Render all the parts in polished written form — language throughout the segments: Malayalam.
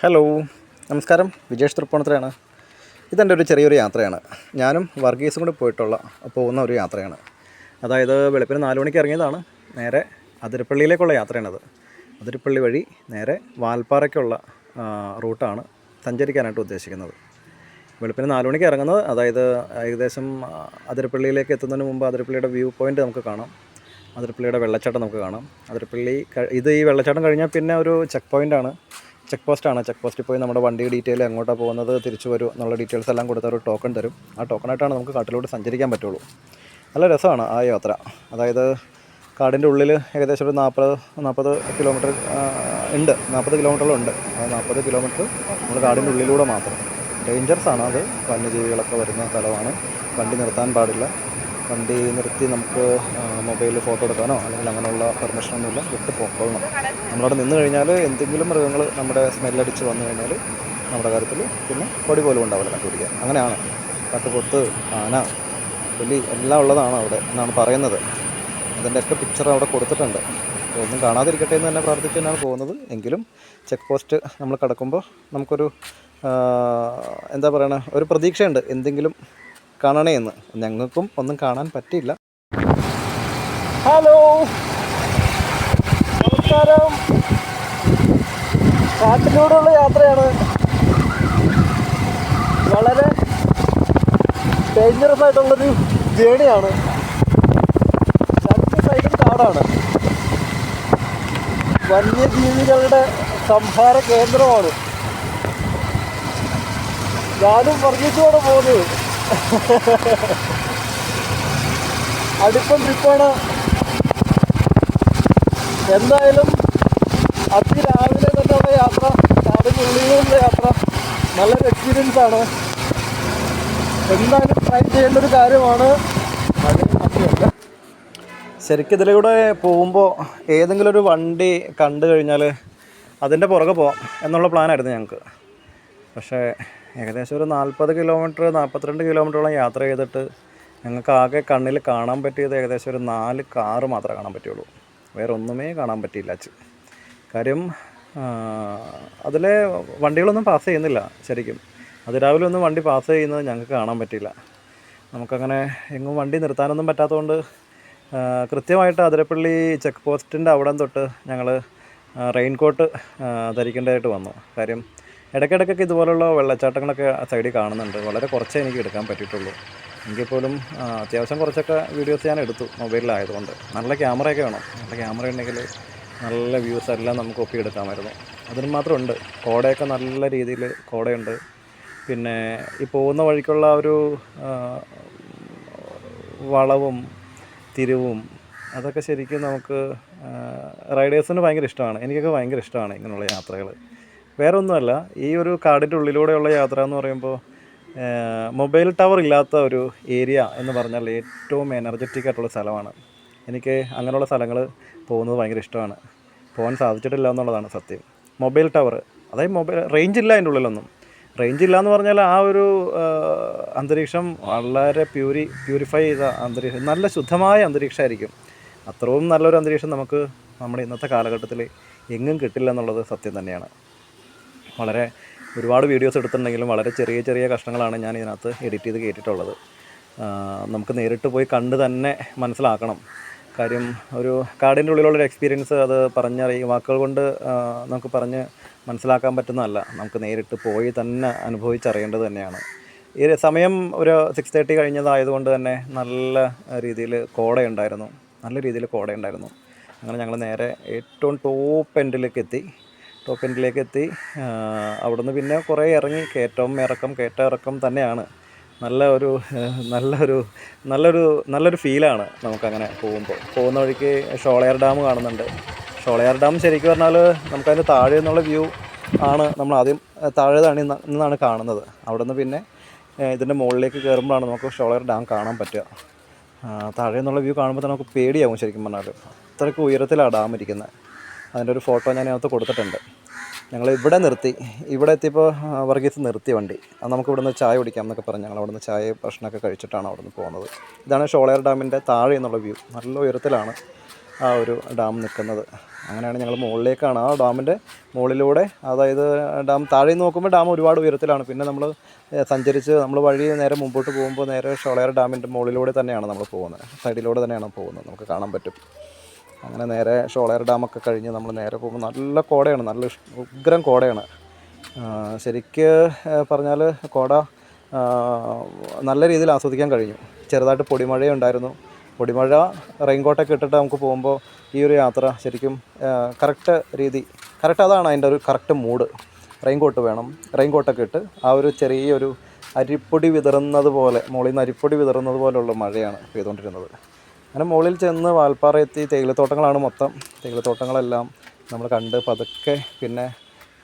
ഹലോ, നമസ്കാരം. വിജേഷ് തൃപ്പൂണിത്തുറയാണ്. ഇതെൻ്റെ ഒരു ചെറിയൊരു യാത്രയാണ്. ഞാനും വർഗീസും കൂടി പോകുന്ന ഒരു യാത്രയാണ്. അതായത് വെളുപ്പിന് 4 മണിക്ക് ഇറങ്ങിയതാണ്. നേരെ അതിരപ്പള്ളിയിലേക്കുള്ള യാത്രയാണത്. അതിരപ്പള്ളി വഴി നേരെ വാൽപ്പാറയ്ക്കുള്ള റൂട്ടാണ് സഞ്ചരിക്കാനായിട്ട് ഉദ്ദേശിക്കുന്നത്. വെളുപ്പിന് 4 മണിക്ക് ഇറങ്ങുന്നത്. അതായത് ഏകദേശം അതിരപ്പള്ളിയിലേക്ക് എത്തുന്നതിന് മുമ്പ് അതിരപ്പള്ളിയുടെ വ്യൂ പോയിൻ്റ് നമുക്ക് കാണാം. അതിരപ്പള്ളിയുടെ വെള്ളച്ചാട്ടം നമുക്ക് കാണാം. ഈ വെള്ളച്ചാട്ടം കഴിഞ്ഞാൽ പിന്നെ ഒരു ചെക്ക് പോസ്റ്റാണ്. ചെക്ക് പോസ്റ്റിൽ പോയി നമ്മുടെ വണ്ടി ഡീറ്റെയിൽ എങ്ങോട്ടാണ് പോകുന്നത്, തിരിച്ചു വരും എന്നുള്ള ഡീറ്റെയിൽസ് എല്ലാം കൊടുത്ത ഒരു ടോക്കൺ തരും. ആ ടോക്കണായിട്ടാണ് നമുക്ക് കാട്ടിലൂടെ സഞ്ചരിക്കാൻ പറ്റുള്ളൂ. നല്ല രസമാണ് ആ യാത്ര. അതായത് കാടിൻ്റെ ഉള്ളിൽ ഏകദേശം ഒരു 40 കിലോമീറ്റർ ഉണ്ട്. 40 കിലോമീറ്ററുണ്ട്. ആ 40 കിലോമീറ്റർ നമ്മൾ കാടിൻ്റെ ഉള്ളിലൂടെ മാത്രം. ഡേഞ്ചറസാണ്. അത് വന്യജീവികളൊക്കെ വരുന്ന സ്ഥലമാണ്. വണ്ടി നിർത്താൻ പാടില്ല. വണ്ടി നിർത്തി നമുക്ക് മൊബൈലിൽ ഫോട്ടോ എടുക്കാനോ അല്ലെങ്കിൽ അങ്ങനെയുള്ള പെർമിഷനൊന്നുമില്ല. വിട്ട് പോകണം. നമ്മളവിടെ നിന്ന് കഴിഞ്ഞാൽ എന്തെങ്കിലും മൃഗങ്ങൾ നമ്മുടെ സ്മെല്ലടിച്ച് വന്നു കഴിഞ്ഞാൽ നമ്മുടെ കാര്യത്തിൽ പിന്നെ പൊടി പോലും ഉണ്ടാവില്ല കണ്ടുപിടിക്കാൻ. അങ്ങനെയാണ്. കാട്ടുപോത്ത്, ആന, പുലി എല്ലാം ഉള്ളതാണ് അവിടെ എന്നാണ് പറയുന്നത്. അതിൻ്റെയൊക്കെ പിക്ചർ അവിടെ കൊടുത്തിട്ടുണ്ട്. ഒന്നും കാണാതിരിക്കട്ടെ എന്ന് തന്നെ പ്രാർത്ഥിച്ച് തന്നെയാണ് പോകുന്നത്. എങ്കിലും ചെക്ക് പോസ്റ്റ് നമ്മൾ കടക്കുമ്പോൾ നമുക്കൊരു എന്താ പറയണ ഒരു പ്രതീക്ഷയുണ്ട്, എന്തെങ്കിലും കാണണേ എന്ന്. ഞങ്ങൾക്കും ഒന്നും കാണാൻ പറ്റിയില്ല. ഹലോ, നമസ്കാരം. കാട്ടിലൂടെയുള്ള യാത്രയാണ്. വളരെ ഡേഞ്ചറസ് ആയിട്ടുള്ളൊരു ജേണിയാണ്. രണ്ട് സൈഡും കാടാണ്. വന്യജീവികളുടെ സംഹാര കേന്ദ്രമാണ്. ഞാനും വർഗീസോടെ പോകുന്നത്. അടുപ്പം ട്രിപ്പാണ്. എന്തായാലും അതിരാവിലെ തന്നെയുള്ള യാത്ര, കാടിനുള്ളിലുള്ള യാത്ര നല്ലൊരു എക്സ്പീരിയൻസ് ആണ്. എന്തായാലും ട്രൈ ചെയ്യേണ്ട ഒരു കാര്യമാണ്. ശരിക്കും ഇതിലൂടെ പോകുമ്പോൾ ഏതെങ്കിലും ഒരു വണ്ടി കണ്ടു കഴിഞ്ഞാൽ അതിൻ്റെ പുറകെ പോകാം എന്നുള്ള പ്ലാനായിരുന്നു ഞങ്ങൾക്ക്. പക്ഷേ ഏകദേശം ഒരു 42 കിലോമീറ്ററോളം യാത്ര ചെയ്തിട്ട് ഞങ്ങൾക്ക് ആകെ കണ്ണിൽ കാണാൻ പറ്റിയത് ഏകദേശം ഒരു 4 കാറ് മാത്രമേ കാണാൻ പറ്റുള്ളൂ. വേറെ ഒന്നുമേ കാണാൻ പറ്റിയില്ല. കാര്യം അതിലെ വണ്ടികളൊന്നും പാസ് ചെയ്യുന്നില്ല. ശരിക്കും അതിരാവിലെ ഒന്നും വണ്ടി പാസ് ചെയ്യുന്നത് ഞങ്ങൾക്ക് കാണാൻ പറ്റിയില്ല. നമുക്കങ്ങനെ എങ്ങും വണ്ടി നിർത്താനൊന്നും പറ്റാത്തതുകൊണ്ട് കൃത്യമായിട്ട് അതിരപ്പള്ളി ചെക്ക് പോസ്റ്റിൻ്റെ അവിടം തൊട്ട് ഞങ്ങൾ റെയിൻകോട്ട് ധരിക്കേണ്ടതായിട്ട് വന്നു. കാര്യം ഇടയ്ക്കിടയ്ക്കൊക്കെ ഇതുപോലുള്ള വെള്ളച്ചാട്ടങ്ങളൊക്കെ സൈഡിൽ കാണുന്നുണ്ട്. വളരെ കുറച്ചേ എനിക്ക് എടുക്കാൻ പറ്റിയിട്ടുള്ളൂ. എങ്കിൽ പോലും അത്യാവശ്യം കുറച്ചൊക്കെ വീഡിയോസ് ഞാൻ എടുത്തു, മൊബൈലിലായതുകൊണ്ട്. നല്ല ക്യാമറയൊക്കെ വേണം. നല്ല ക്യാമറ ഉണ്ടെങ്കിൽ നല്ല വ്യൂസ് എല്ലാം നമുക്ക് ഒപ്പിയെടുക്കാമായിരുന്നു. അതിന് മാത്രമുണ്ട്. കോടയൊക്കെ നല്ല രീതിയിൽ കോടയുണ്ട്. പിന്നെ ഈ പോകുന്ന വഴിക്കുള്ള ഒരു വളവും തിരിവും അതൊക്കെ ശരിക്കും നമുക്ക് റൈഡേഴ്സിന് ഭയങ്കര ഇഷ്ടമാണ്. എനിക്കൊക്കെ ഭയങ്കര ഇഷ്ടമാണ് ഇങ്ങനെയുള്ള യാത്രകൾ. വേറെ ഒന്നുമല്ല, ഈ ഒരു കാടിൻ്റെ ഉള്ളിലൂടെയുള്ള യാത്ര എന്ന് പറയുമ്പോൾ മൊബൈൽ ടവർ ഇല്ലാത്ത ഒരു ഏരിയ എന്ന് പറഞ്ഞാൽ ഏറ്റവും എനർജറ്റിക് ആയിട്ടുള്ള സ്ഥലമാണ്. എനിക്ക് അങ്ങനെയുള്ള സ്ഥലങ്ങൾ പോകുന്നത് ഭയങ്കര ഇഷ്ടമാണ്. പോകാൻ സാധിച്ചിട്ടില്ല എന്നുള്ളതാണ് സത്യം. മൊബൈൽ ടവർ, അതായത് റേഞ്ച് ഇല്ല അതിൻ്റെ ഉള്ളിലൊന്നും. റേഞ്ച് ഇല്ല എന്ന് പറഞ്ഞാൽ ആ ഒരു അന്തരീക്ഷം വളരെ പ്യൂരിഫൈ ചെയ്ത അന്തരീക്ഷം, നല്ല ശുദ്ധമായ അന്തരീക്ഷമായിരിക്കും. അത്രയും നല്ലൊരു അന്തരീക്ഷം നമുക്ക് നമ്മുടെ ഇന്നത്തെ കാലഘട്ടത്തിൽ എങ്ങും കിട്ടില്ല എന്നുള്ളത് സത്യം തന്നെയാണ്. ഒരുപാട് വീഡിയോസ് എടുത്തിട്ടുണ്ടെങ്കിലും വളരെ ചെറിയ കഷ്ണങ്ങളാണ് ഞാൻ ഇതിനകത്ത് എഡിറ്റ് ചെയ്ത് കേട്ടിട്ടുള്ളത്. നമുക്ക് നേരിട്ട് പോയി കണ്ട് തന്നെ മനസ്സിലാക്കണം. കാര്യം ഒരു കാടിൻ്റെ ഉള്ളിലുള്ളൊരു എക്സ്പീരിയൻസ് അത് വാക്കുകൾ കൊണ്ട് നമുക്ക് പറഞ്ഞ് മനസ്സിലാക്കാൻ പറ്റുന്നതല്ല. നമുക്ക് നേരിട്ട് പോയി തന്നെ അനുഭവിച്ചറിയേണ്ടത് തന്നെയാണ്. ഈ സമയം ഒരു 6:30 കഴിഞ്ഞതായതുകൊണ്ട് തന്നെ നല്ല രീതിയിൽ കോടയുണ്ടായിരുന്നു. അങ്ങനെ ഞങ്ങൾ നേരെ ഏറ്റവും ടോപ്പ് എൻഡിലേക്ക് എത്തി. അവിടുന്ന് പിന്നെ കുറേ ഇറങ്ങി. കയറ്റം ഇറക്കം തന്നെയാണ്. നല്ലൊരു ഫീലാണ് നമുക്കങ്ങനെ പോകുന്ന വഴിക്ക് ഷോളയാർ ഡാം കാണുന്നുണ്ട്. ഷോളയാർ ഡാം ശരിക്കും പറഞ്ഞാൽ നമുക്കതിൻ്റെ താഴെ നിന്നുള്ള വ്യൂ ആണ് നമ്മൾ ആദ്യം താഴെ നിന്നാണ് കാണുന്നത്. അവിടുന്ന് പിന്നെ ഇതിൻ്റെ മുകളിലേക്ക് കയറുമ്പോഴാണ് നമുക്ക് ഷോളയാർ ഡാം കാണാൻ പറ്റുക. താഴെ നിന്നുള്ള വ്യൂ കാണുമ്പോൾ തന്നെ നമുക്ക് പേടിയാവും ശരിക്കും പറഞ്ഞാൽ. അത്രയ്ക്ക് ഉയരത്തിലാണ് ഡാം ഇരിക്കുന്നത്. അതിൻ്റെ ഒരു ഫോട്ടോ ഞാൻ അതിനകത്ത് കൊടുത്തിട്ടുണ്ട്. ഞങ്ങൾ ഇവിടെ എത്തിയപ്പോൾ വർഗീസ് നിർത്തി വണ്ടി. അത് നമുക്ക് ഇവിടുന്ന് ചായ കുടിക്കാം എന്നൊക്കെ പറഞ്ഞ് ഞങ്ങൾ അവിടുന്ന് ചായ ഭക്ഷണമൊക്കെ കഴിച്ചിട്ടാണ് അവിടുന്ന് പോകുന്നത്. ഇതാണ് ഷോളയാർ ഡാമിൻ്റെ താഴെ എന്നുള്ള വ്യൂ. നല്ല ഉയരത്തിലാണ് ആ ഒരു ഡാം നിൽക്കുന്നത്. അങ്ങനെയാണ് ഞങ്ങൾ മുകളിലേക്കാണ്, ആ ഡാമിൻ്റെ മുകളിലൂടെ, അതായത് ഡാം താഴെ നോക്കുമ്പോൾ ഡാം ഒരുപാട് ഉയരത്തിലാണ്. പിന്നെ നമ്മൾ സഞ്ചരിച്ച് നമ്മൾ വഴി നേരെ മുമ്പോട്ട് പോകുമ്പോൾ നേരെ ഷോളയാർ ഡാമിൻ്റെ മുകളിലൂടെ തന്നെയാണ് നമ്മൾ പോകുന്നത്, സൈഡിലൂടെ തന്നെയാണ് പോകുന്നത്, നമുക്ക് കാണാൻ പറ്റും. അങ്ങനെ നേരെ ഷോളയാർ ഡാമൊക്കെ കഴിഞ്ഞ് നമ്മൾ നേരെ പോകുമ്പോൾ നല്ല കോടയാണ്, നല്ല ഉഗ്രം കോടയാണ്. ശരിക്ക് പറഞ്ഞാൽ കോട നല്ല രീതിയിൽ ആസ്വദിക്കാൻ കഴിഞ്ഞു. ചെറുതായിട്ട് പൊടിമഴയുണ്ടായിരുന്നു. പൊടിമഴ റെയിൻകോട്ടൊക്കെ ഇട്ടിട്ട് നമുക്ക് പോകുമ്പോൾ ഈ ഒരു യാത്ര ശരിക്കും കറക്റ്റ് അതാണ് അതിൻ്റെ ഒരു കറക്റ്റ് മൂഡ്. റെയിൻകോട്ട് വേണം, റെയിൻകോട്ടൊക്കെ ഇട്ട് ആ ഒരു ചെറിയൊരു അരിപ്പൊടി വിതറുന്നത് പോലെ, മുകളിൽ നിന്ന് അരിപ്പൊടി വിതറുന്നത് പോലെയുള്ള മഴയാണ് പെയ്തുകൊണ്ടിരുന്നത്. അങ്ങനെ മുകളിൽ ചെന്ന് വാൽപ്പാറ എത്തി. തേയിലത്തോട്ടങ്ങളാണ് മൊത്തം. തേയിലത്തോട്ടങ്ങളെല്ലാം നമ്മൾ കണ്ട് പതുക്കെ പിന്നെ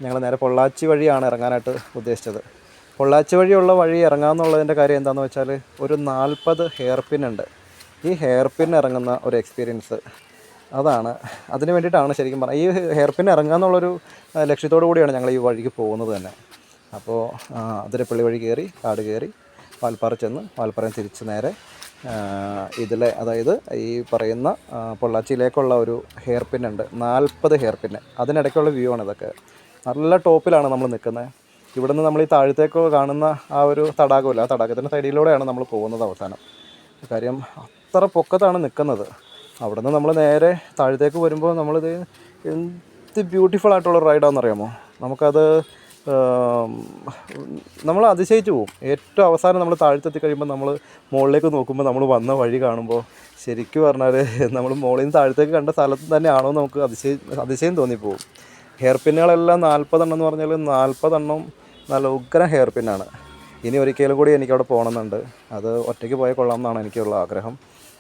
ഞങ്ങൾ നേരെ പൊള്ളാച്ചി വഴിയാണ് ഇറങ്ങാനായിട്ട് ഉദ്ദേശിച്ചത്. പൊള്ളാച്ചി വഴിയുള്ള വഴി ഇറങ്ങാമെന്നുള്ളതിൻ്റെ കാര്യം എന്താണെന്ന് വെച്ചാൽ ഒരു 40 ഹെയർ പിൻ ഉണ്ട്. ഈ ഹെയർ പിൻ ഇറങ്ങുന്ന ഒരു എക്സ്പീരിയൻസ്, അതിന് വേണ്ടിയിട്ടാണ് ശരിക്കും പറഞ്ഞാൽ ഈ ഹെയർ പിൻ ഇറങ്ങാമെന്നുള്ളൊരു ലക്ഷ്യത്തോടു കൂടിയാണ് ഞങ്ങൾ ഈ വഴിക്ക് പോകുന്നത് തന്നെ. അപ്പോൾ അതിരപ്പള്ളി വഴി കയറി, കാട് കയറി, വാൽപ്പാറ ചെന്ന് വാൽപ്പാറ തിരിച്ച് നേരെ ഇതിലെ, അതായത് ഈ പറയുന്ന പൊള്ളാച്ചിയിലേക്കുള്ള ഒരു ഹെയർ പിൻ ഉണ്ട്, 40 ഹെയർ പിന്ന്. അതിനിടയ്ക്കുള്ള വ്യൂ ആണ് ഇതൊക്കെ. നല്ല ടോപ്പിലാണ് നമ്മൾ നിൽക്കുന്നത്. ഇവിടെ നിന്ന് നമ്മൾ ഈ താഴത്തേക്ക് കാണുന്ന ആ ഒരു തടാകമില്ല, ആ തടാകത്തിൻ്റെ സൈഡിലൂടെയാണ് നമ്മൾ പോകുന്നത് അവസാനം. കാര്യം അത്ര പൊക്കത്താണ് നിൽക്കുന്നത്. അവിടെ നിന്ന് നമ്മൾ നേരെ താഴത്തേക്ക് വരുമ്പോൾ നമ്മളിത് എന്ത് ബ്യൂട്ടിഫുൾ ആയിട്ടുള്ള റൈഡാണെന്നറിയാമോ. നമുക്കത് നമ്മൾ അതിശയിച്ചു പോകും. ഏറ്റവും അവസാനം നമ്മൾ താഴത്തെത്തി കഴിയുമ്പോൾ നമ്മൾ മുകളിലേക്ക് നോക്കുമ്പോൾ നമ്മൾ വന്ന വഴി കാണുമ്പോൾ ശരിക്കും പറഞ്ഞാൽ നമ്മൾ മുകളിൽ നിന്ന് താഴത്തേക്ക് കണ്ട സ്ഥലത്ത് തന്നെയാണോ നമുക്ക് അതിശയം തോന്നിപ്പോവും. ഹെയർ പിന്നുകളെല്ലാം 40 എണ്ണം എന്ന് പറഞ്ഞാൽ 40 എണ്ണം നല്ല ഉഗ്രം ഹെയർ പിന്നാണ്. ഇനി ഒരിക്കലും കൂടി എനിക്കവിടെ പോകണമെന്നുണ്ട്. അത് ഒറ്റയ്ക്ക് പോയാൽ കൊള്ളാം എന്നാണ് എനിക്കുള്ള ആഗ്രഹം.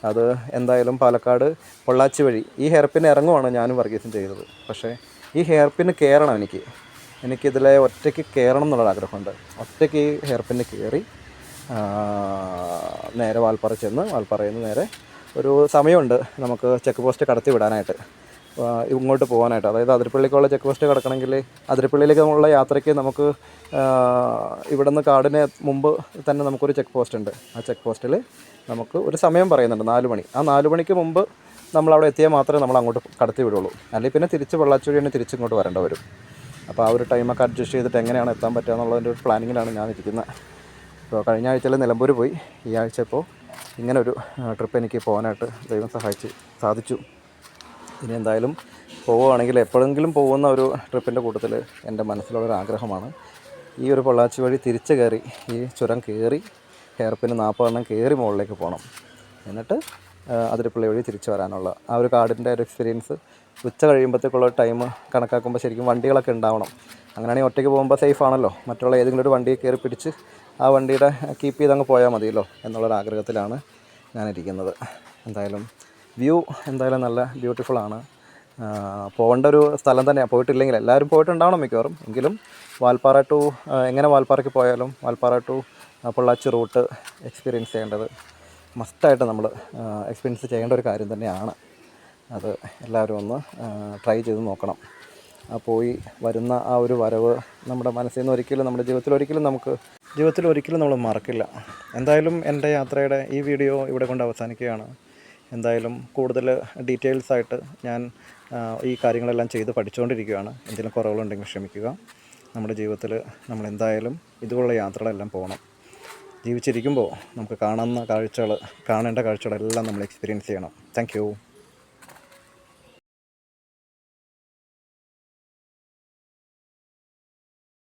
അത് എന്തായാലും പാലക്കാട് പൊള്ളാച്ചി വഴി ഈ ഹെയർ പിൻ ഇറങ്ങുവാണ് ഞാനും വർഗീസും ചെയ്തത്. പക്ഷേ ഈ ഹെയർ പിന്ന് കയറണം, എനിക്കിതിലെ ഒറ്റയ്ക്ക് കയറണം എന്നുള്ള ആഗ്രഹമുണ്ട്. ഒറ്റയ്ക്ക് ഈ ഹെയർ പിന്ന് കയറി നേരെ വാൽപ്പാറ ചെന്ന്, വാൽപ്പാറയിൽ നിന്ന് നേരെ ഒരു സമയമുണ്ട് നമുക്ക് ചെക്ക് പോസ്റ്റ് കടത്തി വിടാനായിട്ട്, ഇങ്ങോട്ട് പോകാനായിട്ട്. അതായത് അതിരപ്പള്ളിക്കുള്ള ചെക്ക് പോസ്റ്റ് കിടക്കണമെങ്കിൽ അതിരപ്പള്ളിയിലേക്ക് നമ്മളുള്ള യാത്രയ്ക്ക് നമുക്ക് ഇവിടെ നിന്ന് കാടിന് മുമ്പ് തന്നെ നമുക്കൊരു ചെക്ക് പോസ്റ്റ് ഉണ്ട്. ആ ചെക്ക് പോസ്റ്റിൽ നമുക്ക് ഒരു സമയം പറയുന്നുണ്ട്, 4 മണി. ആ 4 മണിക്ക് മുമ്പ് നമ്മളവിടെ എത്തിയാൽ മാത്രമേ നമ്മൾ അങ്ങോട്ട് കടത്തി വിടുള്ളൂ. അല്ലെങ്കിൽ പിന്നെ തിരിച്ച് പൊള്ളാച്ചി വഴിയാണ് തിരിച്ചിങ്ങോട്ട് വരേണ്ട വരും. അപ്പോൾ ആ ഒരു ടൈമൊക്കെ അഡ്ജസ്റ്റ് ചെയ്തിട്ട് എങ്ങനെയാണ് എത്താൻ പറ്റുക എന്നുള്ളതിൻ്റെ ഒരു പ്ലാനിങ്ങിലാണ് ഞാനിരിക്കുന്നത്. ഇപ്പോൾ കഴിഞ്ഞ ആഴ്ചയിൽ നിലമ്പൂർ പോയി, ഈ ആഴ്ച ഇപ്പോൾ ഇങ്ങനൊരു ട്രിപ്പ് എനിക്ക് പോകാനായിട്ട് ദൈവം സാധിച്ചു. ഇനി എന്തായാലും പോവുകയാണെങ്കിൽ എപ്പോഴെങ്കിലും പോകുന്ന ഒരു ട്രിപ്പിൻ്റെ കൂട്ടത്തിൽ എൻ്റെ മനസ്സിലുള്ളൊരു ആഗ്രഹമാണ് ഈ ഒരു പൊള്ളാച്ചി വഴി തിരിച്ച് കയറി ഈ ചുരം കയറി ഹെയർ പിന്ന് 40 എണ്ണം കയറി മുകളിലേക്ക് പോകണം. എന്നിട്ട് അതിരപ്പള്ളി വഴി തിരിച്ച് വരാനുള്ള ആ ഒരു കാടിൻ്റെ ഒരു എക്സ്പീരിയൻസ്. ഉച്ച കഴിയുമ്പോഴത്തേക്കുള്ള ടൈം കണക്കാക്കുമ്പോൾ ശരിക്കും വണ്ടികളൊക്കെ ഉണ്ടാവണം. അങ്ങനെയാണെങ്കിൽ ഒറ്റയ്ക്ക് പോകുമ്പോൾ സേഫ് ആണല്ലോ. മറ്റുള്ള ഏതെങ്കിലും ഒരു വണ്ടിയിൽ കയറി പിടിച്ച് ആ വണ്ടിയുടെ കീപ്പ് ചെയ്ത് അങ്ങ് പോയാൽ മതിയല്ലോ എന്നുള്ളൊരാഗ്രഹത്തിലാണ് ഞാനിരിക്കുന്നത്. എന്തായാലും വ്യൂ എന്തായാലും നല്ല ബ്യൂട്ടിഫുള്ളാണ്. പോകേണ്ട ഒരു സ്ഥലം തന്നെയാണ്. പോയിട്ടില്ലെങ്കിൽ എല്ലാവരും പോയിട്ടുണ്ടാവണം മിക്കവാറും. എങ്കിലും വാൽപ്പാറ ടു എങ്ങനെ വാൽപ്പാറയ്ക്ക് പോയാലും Valparai to Pollachi route experience ചെയ്യേണ്ടത് മസ്റ്റായിട്ട് നമ്മൾ എക്സ്പീരിയൻസ് ചെയ്യേണ്ട ഒരു കാര്യം തന്നെയാണ്. അത് എല്ലാവരും ഒന്ന് ട്രൈ ചെയ്ത് നോക്കണം. പോയി വരുന്ന ആ ഒരു വരവ് നമ്മുടെ മനസ്സിൽ നിന്ന് ഒരിക്കലും, നമ്മുടെ ജീവിതത്തിൽ ഒരിക്കലും നമ്മൾ മറക്കില്ല. എന്തായാലും എൻ്റെ യാത്രയുടെ ഈ വീഡിയോ ഇവിടെ കൊണ്ട് അവസാനിക്കുകയാണ്. എന്തായാലും കൂടുതൽ ഡീറ്റെയിൽസ് ആയിട്ട് ഞാൻ ഈ കാര്യങ്ങളെല്ലാം ചെയ്ത് പഠിച്ചുകൊണ്ടിരിക്കുകയാണ്. എന്തെങ്കിലും കുറവുകളുണ്ടെങ്കിൽ ക്ഷമിക്കുക. നമ്മുടെ ജീവിതത്തിൽ നമ്മൾ എന്തായാലും ഇതുപോലുള്ള യാത്രകളെല്ലാം പോകണം. ജീവിച്ചിരിക്കുമ്പോൾ നമുക്ക് കാണേണ്ട കാഴ്ചകളെല്ലാം നമ്മൾ എക്സ്പീരിയൻസ് ചെയ്യണം. Thank you.